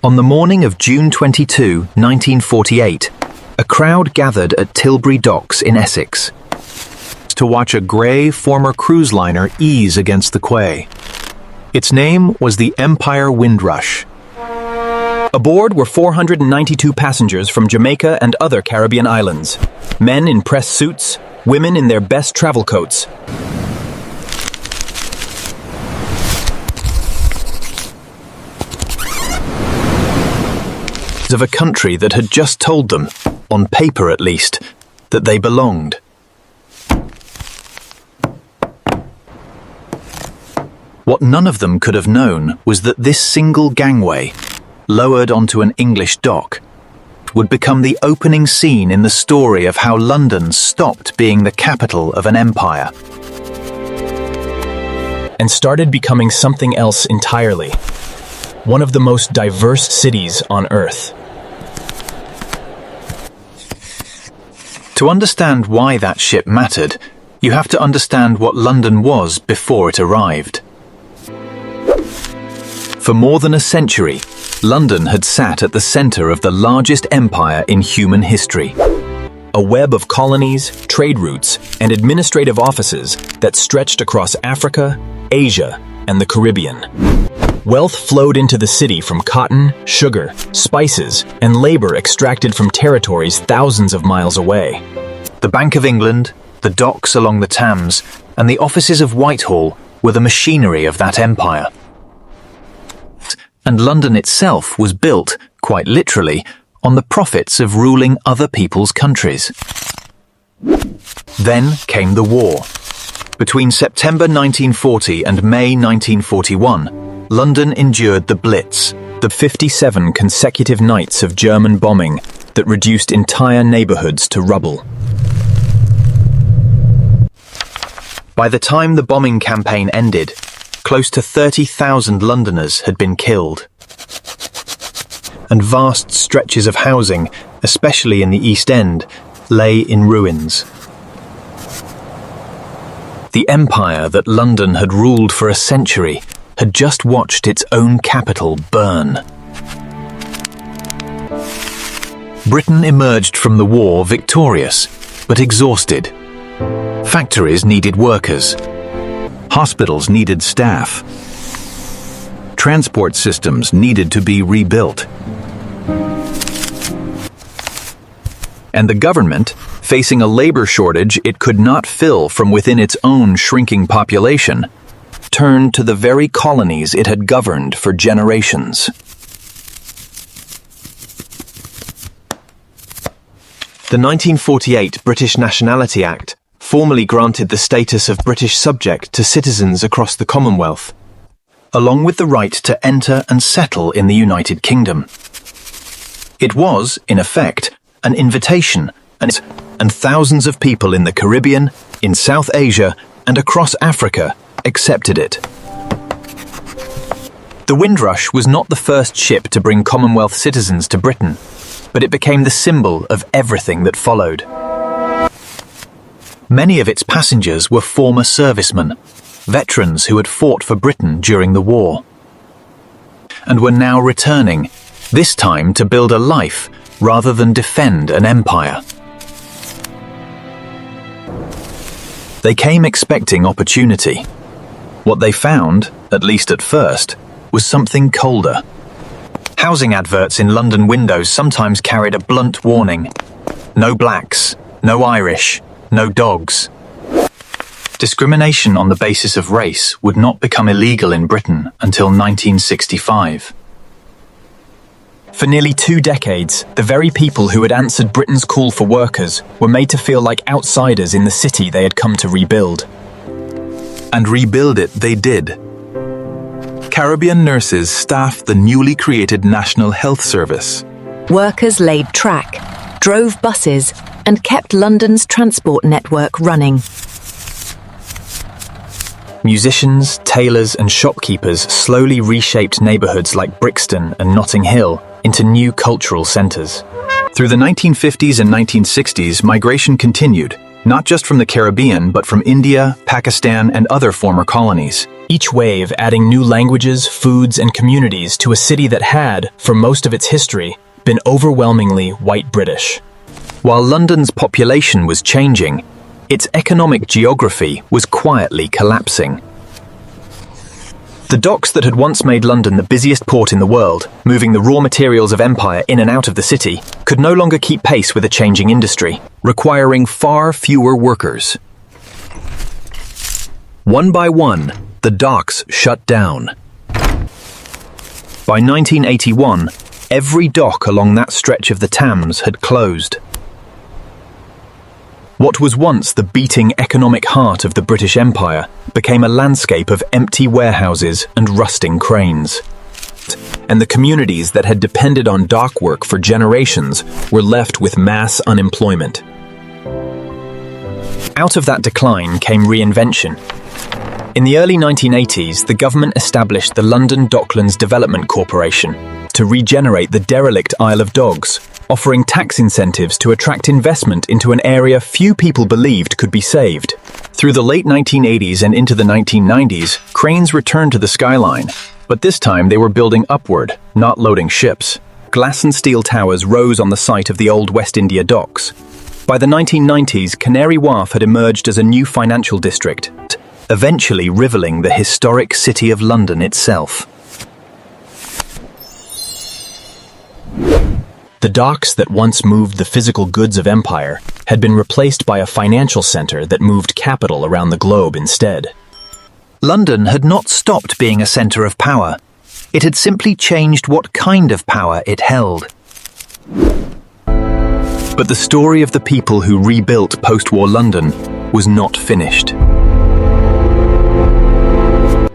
On the morning of June 22, 1948, a crowd gathered at Tilbury Docks in Essex to watch a grey former cruise liner ease against the quay. Its name was the Empire Windrush. Aboard were 492 passengers from Jamaica and other Caribbean islands, men in press suits, women in their best travel coats. Of a country that had just told them, on paper at least, that they belonged. What none of them could have known was that this single gangway, lowered onto an English dock, would become the opening scene in the story of how London stopped being the capital of an empire and started becoming something else entirely, one of the most diverse cities on Earth. To understand why that ship mattered, you have to understand what London was before it arrived. For more than a century, London had sat at the centre of the largest empire in human history. A web of colonies, trade routes, and administrative offices that stretched across Africa, Asia, and the Caribbean. Wealth flowed into the city from cotton, sugar, spices, and labor extracted from territories thousands of miles away. The Bank of England, the docks along the Thames, and the offices of Whitehall were the machinery of that empire. And London itself was built, quite literally, on the profits of ruling other people's countries. Then came the war. Between September 1940 and May 1941, London endured the Blitz, the 57 consecutive nights of German bombing that reduced entire neighbourhoods to rubble. By the time the bombing campaign ended, close to 30,000 Londoners had been killed. And vast stretches of housing, especially in the East End, lay in ruins. The empire that London had ruled for a century had just watched its own capital burn. Britain emerged from the war victorious, but exhausted. Factories needed workers. Hospitals needed staff. Transport systems needed to be rebuilt. And the government, facing a labor shortage it could not fill from within its own shrinking population, turned to the very colonies it had governed for generations. The 1948 British Nationality Act formally granted the status of British subject to citizens across the Commonwealth, along with the right to enter and settle in the United Kingdom. It was, in effect, an invitation, and thousands of people in the Caribbean, in South Asia, and across Africa accepted it. The Windrush was not the first ship to bring Commonwealth citizens to Britain, but it became the symbol of everything that followed. Many of its passengers were former servicemen, veterans who had fought for Britain during the war, and were now returning, this time to build a life rather than defend an empire. They came expecting opportunity. What they found, at least at first, was something colder. Housing adverts in London windows sometimes carried a blunt warning: no blacks, no Irish, no dogs. Discrimination on the basis of race would not become illegal in Britain until 1965. For nearly 2 decades, the very people who had answered Britain's call for workers were made to feel like outsiders in the city they had come to rebuild. And rebuild it they did. Caribbean nurses staffed the newly created National Health Service. Workers laid track, drove buses, and kept London's transport network running. Musicians, tailors, and shopkeepers slowly reshaped neighbourhoods like Brixton and Notting Hill into new cultural centres. Through the 1950s and 1960s, migration continued, not just from the Caribbean, but from India, Pakistan, and other former colonies. Each wave adding new languages, foods, and communities to a city that had, for most of its history, been overwhelmingly white British. While London's population was changing, its economic geography was quietly collapsing. The docks that had once made London the busiest port in the world, moving the raw materials of empire in and out of the city, could no longer keep pace with a changing industry, requiring far fewer workers. One by one, the docks shut down. By 1981, every dock along that stretch of the Thames had closed. What was once the beating economic heart of the British Empire became a landscape of empty warehouses and rusting cranes. And the communities that had depended on dock work for generations were left with mass unemployment. Out of that decline came reinvention. In the early 1980s, the government established the London Docklands Development Corporation to regenerate the derelict Isle of Dogs, offering tax incentives to attract investment into an area few people believed could be saved. Through the late 1980s and into the 1990s, cranes returned to the skyline, but this time they were building upward, not loading ships. Glass and steel towers rose on the site of the old West India docks. By the 1990s, Canary Wharf had emerged as a new financial district, eventually rivaling the historic City of London itself. The docks that once moved the physical goods of empire had been replaced by a financial center that moved capital around the globe instead. London had not stopped being a center of power. It had simply changed what kind of power it held. But the story of the people who rebuilt post-war London was not finished.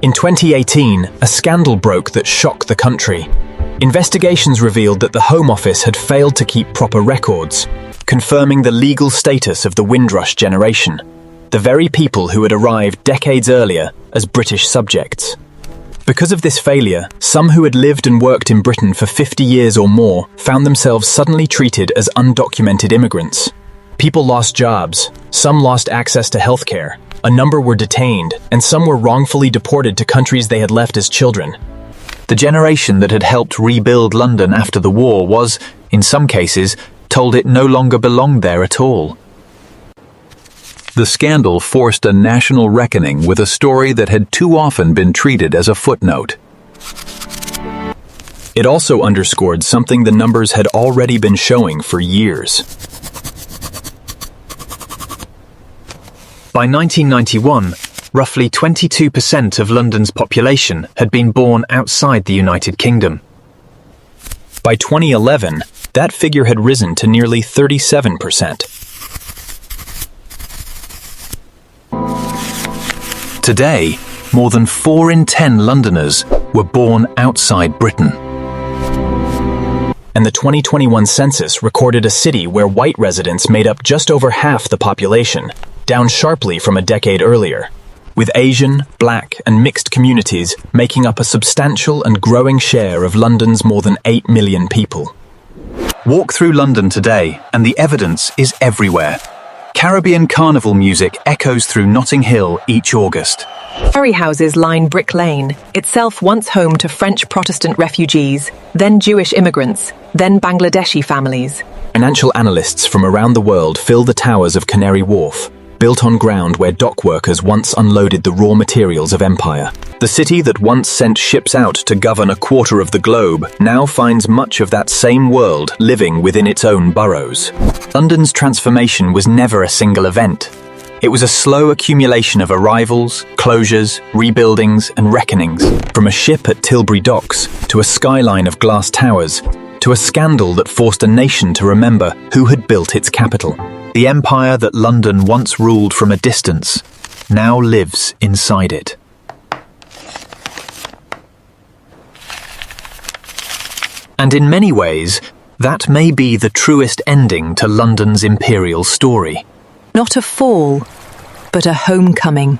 In 2018, a scandal broke that shocked the country. Investigations revealed that the Home Office had failed to keep proper records, confirming the legal status of the Windrush generation, the very people who had arrived decades earlier as British subjects. Because of this failure, some who had lived and worked in Britain for 50 years or more found themselves suddenly treated as undocumented immigrants. People lost jobs, some lost access to healthcare, a number were detained, and some were wrongfully deported to countries they had left as children. The generation that had helped rebuild London after the war was, in some cases, told it no longer belonged there at all. The scandal forced a national reckoning with a story that had too often been treated as a footnote. It also underscored something the numbers had already been showing for years. By 1991, roughly 22% of London's population had been born outside the United Kingdom. By 2011, that figure had risen to nearly 37%. Today, more than 4 in 10 Londoners were born outside Britain. And the 2021 census recorded a city where white residents made up just over half the population, down sharply from a decade earlier, with Asian, Black, and mixed communities making up a substantial and growing share of London's more than 8 million people. Walk through London today, and the evidence is everywhere. Caribbean carnival music echoes through Notting Hill each August. Ferry houses line Brick Lane, itself once home to French Protestant refugees, then Jewish immigrants, then Bangladeshi families. Financial analysts from around the world fill the towers of Canary Wharf, built on ground where dock workers once unloaded the raw materials of empire. The city that once sent ships out to govern a quarter of the globe now finds much of that same world living within its own boroughs. London's transformation was never a single event. It was a slow accumulation of arrivals, closures, rebuildings, and reckonings, from a ship at Tilbury Docks to a skyline of glass towers, to a scandal that forced a nation to remember who had built its capital. The empire that London once ruled from a distance now lives inside it. And in many ways, that may be the truest ending to London's imperial story. Not a fall, but a homecoming.